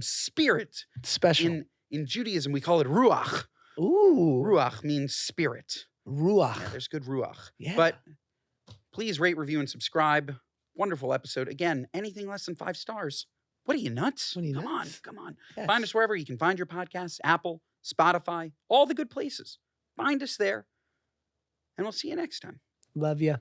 spirit. Special. In Judaism, we call it ruach. Ooh. Ruach means spirit. Ruach. Yeah, there's good ruach. Yeah. But please rate, review, and subscribe. Wonderful episode. Again, anything less than 5 stars. What are you, nuts? Come on. Yes. Find us wherever you can find your podcasts, Apple, Spotify, all the good places. Find us there. And we'll see you next time. Love you.